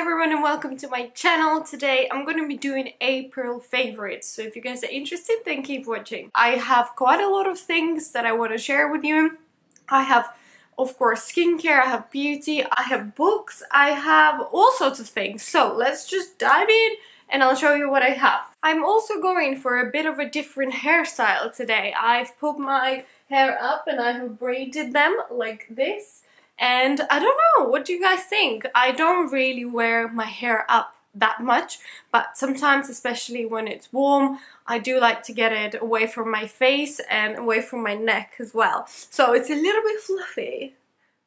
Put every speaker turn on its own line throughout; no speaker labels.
everyone and welcome to my channel. Today I'm going to be doing April favorites, so if you guys are interested then keep watching. I have quite a lot of things that I want to share with you. I have of course skincare, I have beauty, I have books, I have all sorts of things. So let's just dive in and I'll show you what I have. I'm also going for a bit of a different hairstyle today. I've put my hair up and I have braided them like this. And I don't know, what do you guys think? I don't really wear my hair up that much, but sometimes, especially when it's warm, I do like to get it away from my face and away from my neck as well. So it's a little bit fluffy,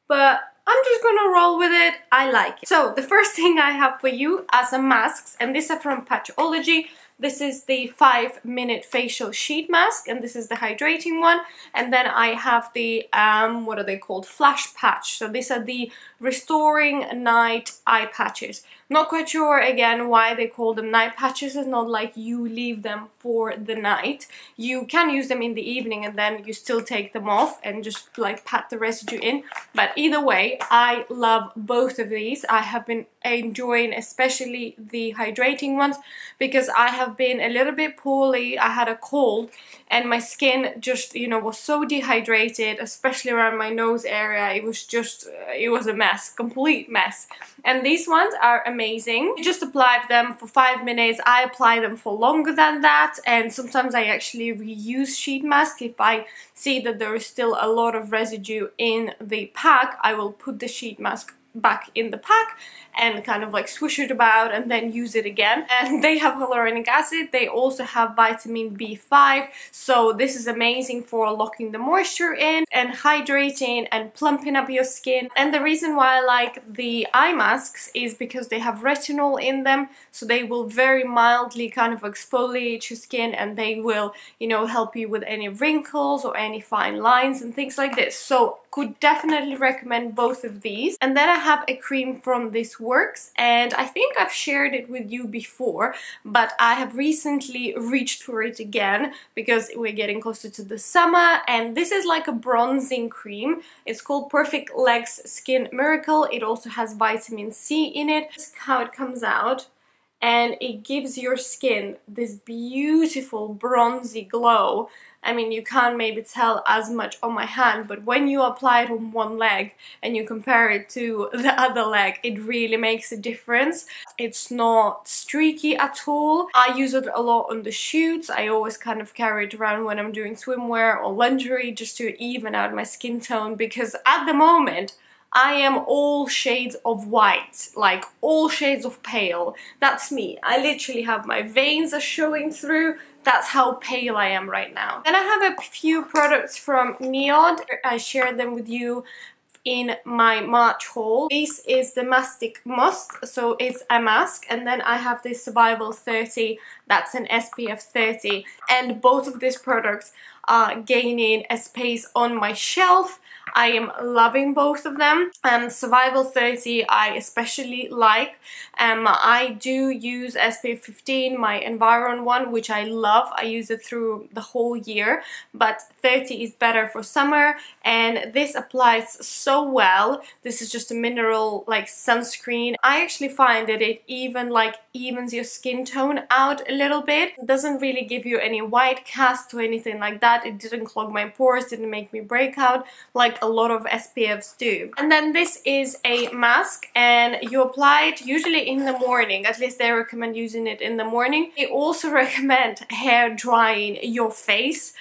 but I'm just gonna roll with it. I like it. So the first thing I have for you are some masks, and these are from Patchology. This is the 5-minute facial sheet mask, and this is the hydrating one. And then I have the, what are they called? Flash patch. So these are the restoring night eye patches. Not quite sure, again, why they call them night patches. It's not like you leave them for the night. You can use them in the evening and then you still take them off and just like pat the residue in. But either way, I love both of these. I have been enjoying especially the hydrating ones because I have been a little bit poorly. I had a cold and my skin just, you know, was so dehydrated, especially around my nose area. It was just, it was a mess, complete mess. And these ones are amazing. You just apply them for 5 minutes. I apply them for longer than that, and sometimes I actually reuse sheet mask. If I see that there is still a lot of residue in the pack, I will put the sheet mask back in the pack and kind of like swish it about and then use it again. And they have hyaluronic acid. They also have vitamin B5, so this is amazing for locking the moisture in and hydrating and plumping up your skin. And the reason why I like the eye masks is because they have retinol in them, so they will very mildly kind of exfoliate your skin, and they will, you know, help you with any wrinkles or any fine lines and things like this. So could definitely recommend both of these. And then I have a cream from This Works, and I think I've shared it with you before, but I have recently reached for it again because we're getting closer to the summer, and this is like a bronzing cream. It's called Perfect Legs Skin Miracle. It also has vitamin C in it. This is how it comes out, and it gives your skin this beautiful bronzy glow. I mean, you can't maybe tell as much on my hand, but when you apply it on one leg and you compare it to the other leg, it really makes a difference. It's not streaky at all. I use it a lot on the shoots. I always kind of carry it around when I'm doing swimwear or lingerie just to even out my skin tone, because at the moment I am all shades of white, like all shades of pale. That's me. I literally have my veins are showing through. That's how pale I am right now. Then I have a few products from Niod. I shared them with you in my March haul. This is the Mastik Must, so it's a mask, and then I have this Survival 30, that's an SPF 30, and both of these products are gaining a space on my shelf. I am loving both of them. Survival 30 I especially like. I do use SPF 15, my Environ one, which I love. I use it through the whole year, but 30 is better for summer, and this applies so well. This is just a mineral like sunscreen. I actually find that it even like evens your skin tone out a little bit. It doesn't really give you any white cast or anything like that. It didn't clog my pores, didn't make me break out like a lot of SPFs do. And then this is a mask, and you apply it usually in the morning. At least they recommend using it in the morning. They also recommend hair drying your face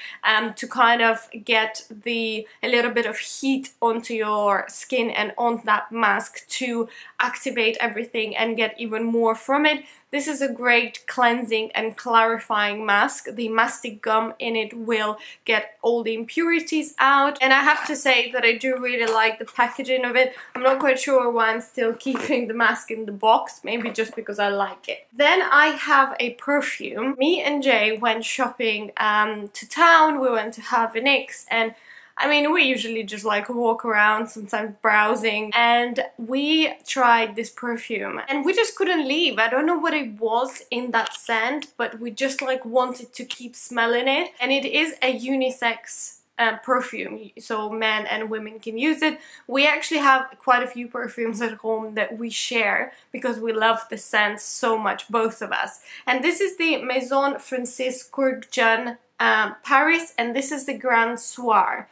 to kind of get a little bit of heat onto your skin and on that mask to activate everything and get even more from it. This is a great cleansing and clarifying mask. The mastic gum in it will get all the impurities out, and I have to say that I do really like the packaging of it. I'm not quite sure why I'm still keeping the mask in the box, maybe just because I like it. Then I have a perfume. Me and Jay went shopping to town. We went to Havnix, and I mean, we usually just like walk around, sometimes browsing, and we tried this perfume and we just couldn't leave. I don't know what it was in that scent, but we just like wanted to keep smelling it. And it is a unisex perfume, so men and women can use it. We actually have quite a few perfumes at home that we share because we love the scent so much, both of us. And this is the Maison Kurkdijan Paris, and this is the Grand Soir.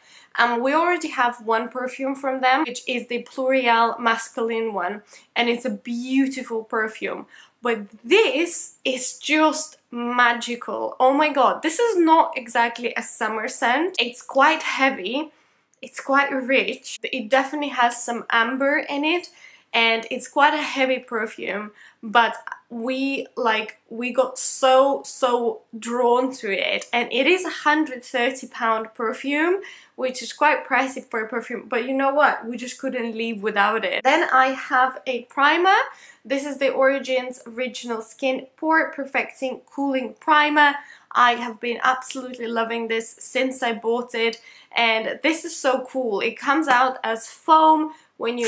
We already have one perfume from them, which is the L'Oreal masculine one, and it's a beautiful perfume. But this is just magical. Oh my god, this is not exactly a summer scent. It's quite heavy, it's quite rich, it definitely has some amber in it, and it's quite a heavy perfume, but we got so drawn to it. And it is £130 perfume, which is quite pricey for a perfume, but you know what, we just couldn't leave without it. Then I have a primer. This is the Origins Original Skin Pore Perfecting Cooling Primer. I have been absolutely loving this since I bought it, and this is so cool. It comes out as foam when you...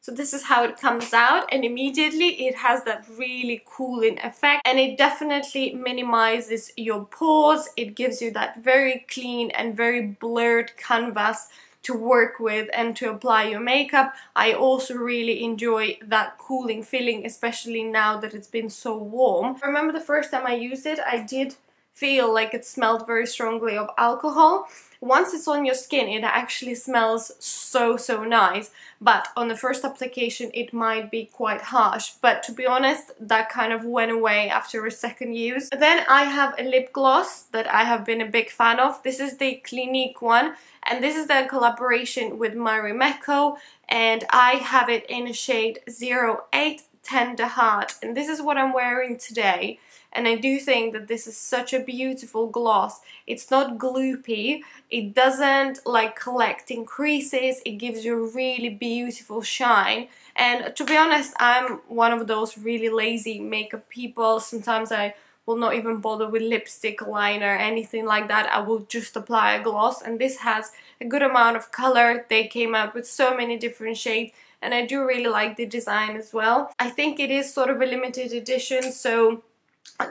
So this is how it comes out, and immediately it has that really cooling effect, and it definitely minimizes your pores. It gives you that very clean and very blurred canvas to work with and to apply your makeup. I also really enjoy that cooling feeling, especially now that it's been so warm. I remember the first time I used it, I did feel like it smelled very strongly of alcohol. Once it's on your skin, it actually smells so nice, but on the first application it might be quite harsh. But to be honest, that kind of went away after a second use. Then I have a lip gloss that I have been a big fan of. This is the Clinique one, and this is the collaboration with Marimekko, and I have it in a shade 08 Tender Heart, and this is what I'm wearing today. And I do think that this is such a beautiful gloss. It's not gloopy, it doesn't like collect in creases, it gives you a really beautiful shine. And to be honest, I'm one of those really lazy makeup people. Sometimes I will not even bother with lipstick, liner, anything like that. I will just apply a gloss, and this has a good amount of color. They came out with so many different shades, and I do really like the design as well. I think it is sort of a limited edition, so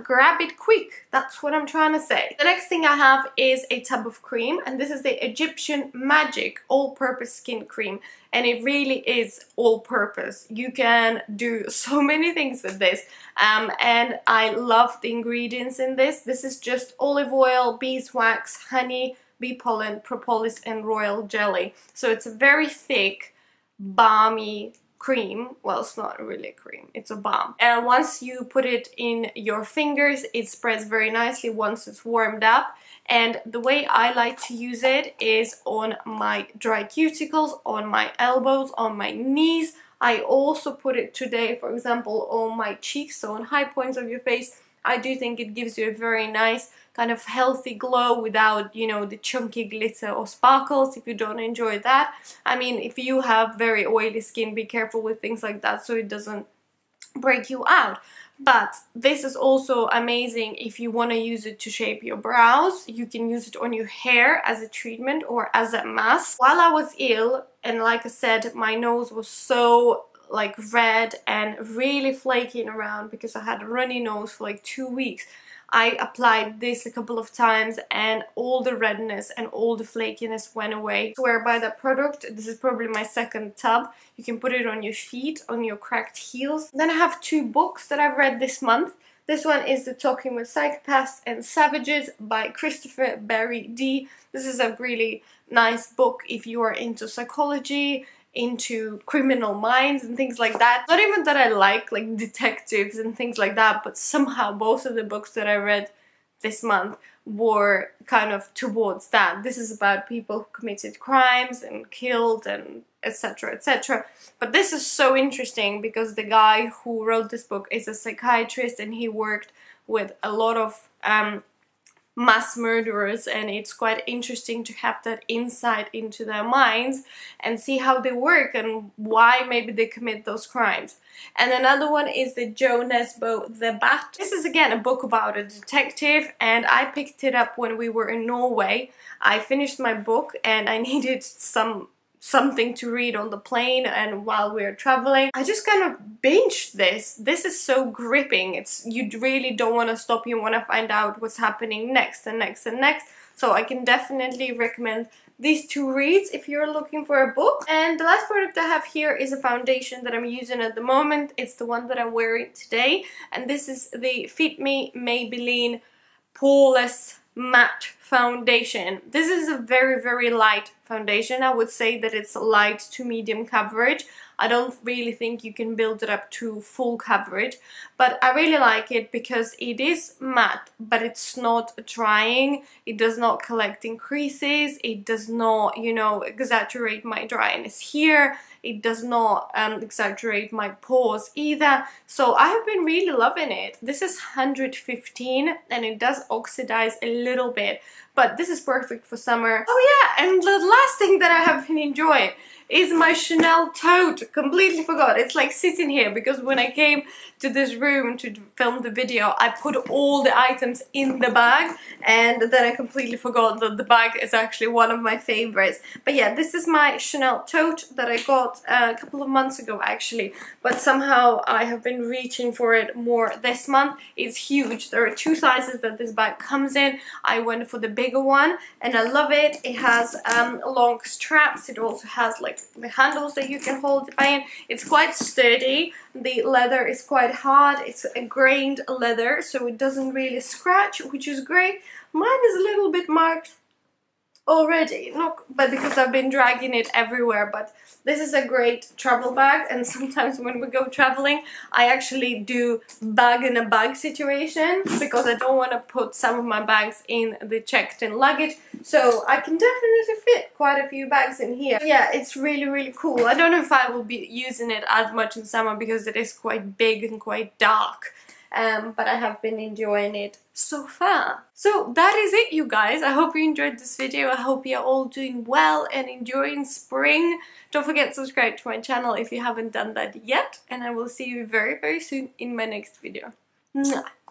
grab it quick, that's what I'm trying to say. The next thing I have is a tub of cream, and this is the Egyptian Magic All-Purpose Skin Cream, and it really is all-purpose. You can do so many things with this, and I love the ingredients in this. This is just olive oil, beeswax, honey, bee pollen, propolis, and royal jelly. So it's a very thick, balmy cream. Well, it's not really a cream, it's a balm. And once you put it in your fingers, it spreads very nicely once it's warmed up. And the way I like to use it is on my dry cuticles, on my elbows, on my knees. I also put it today, for example, on my cheeks, so on high points of your face. I do think it gives you a very nice kind of healthy glow without, you know, the chunky glitter or sparkles, if you don't enjoy that. I mean, if you have very oily skin, be careful with things like that so it doesn't break you out. But this is also amazing if you want to use it to shape your brows. You can use it on your hair as a treatment or as a mask. While I was ill, and like I said, my nose was so like red and really flaking around because I had a runny nose for like 2 weeks. I applied this a couple of times and all the redness and all the flakiness went away. I swear by that product. This is probably my second tub. You can put it on your feet, on your cracked heels. Then I have 2 books that I've read this month. This one is The Talking with Psychopaths and Savages by Christopher Barry D. This is a really nice book if you are into psychology, into criminal minds and things like that. Not even that I like detectives and things like that, but somehow both of the books that I read this month were kind of towards that. This is about people who committed crimes and killed and etc, etc. But this is so interesting because the guy who wrote this book is a psychiatrist, and he worked with a lot of mass murderers, and it's quite interesting to have that insight into their minds and see how they work and why maybe they commit those crimes. And another one is the Nesbo The Bat. This is again a book about a detective, and I picked it up when we were in Norway. I finished my book and I needed something to read on the plane and while we were traveling. I just kind of binged this. This is so gripping. You really don't want to stop. You want to find out what's happening next and next and next. So I can definitely recommend these two reads if you're looking for a book. And the last product I have here is a foundation that I'm using at the moment. It's the one that I'm wearing today, and this is the Fit Me Maybelline Poreless Matte Foundation. This is a very light foundation. I would say that it's light to medium coverage. I don't really think you can build it up to full coverage, but I really like it because it is matte, but it's not drying. It does not collect in creases. It does not, you know, exaggerate my dryness here. It does not exaggerate my pores either. So I have been really loving it. This is 115 and it does oxidize a little bit, but this is perfect for summer. Oh yeah, and the last thing that I have been enjoying is my Chanel tote. Completely forgot. It's like sitting here because when I came to this room to film the video, I put all the items in the bag, and then I completely forgot that the bag is actually one of my favorites. But yeah, this is my Chanel tote that I got a couple of months ago actually, but somehow I have been reaching for it more this month. It's huge. There are two sizes that this bag comes in. I went for the bigger one and I love it. It has long straps. It also has like the handles that you can hold it in. It's quite sturdy. The leather is quite hard. It's a grained leather, so it doesn't really scratch, which is great. Mine is a little bit marked already, but because I've been dragging it everywhere. But this is a great travel bag, and sometimes when we go traveling I actually do bag in a bag situation because I don't want to put some of my bags in the checked-in luggage, so I can definitely fit quite a few bags in here. Yeah, it's really cool. I don't know if I will be using it as much in summer because it is quite big and quite dark. But I have been enjoying it so far. So that is it, you guys. I hope you enjoyed this video. I hope you're all doing well and enjoying spring. Don't forget to subscribe to my channel if you haven't done that yet. And I will see you very soon in my next video. Mwah.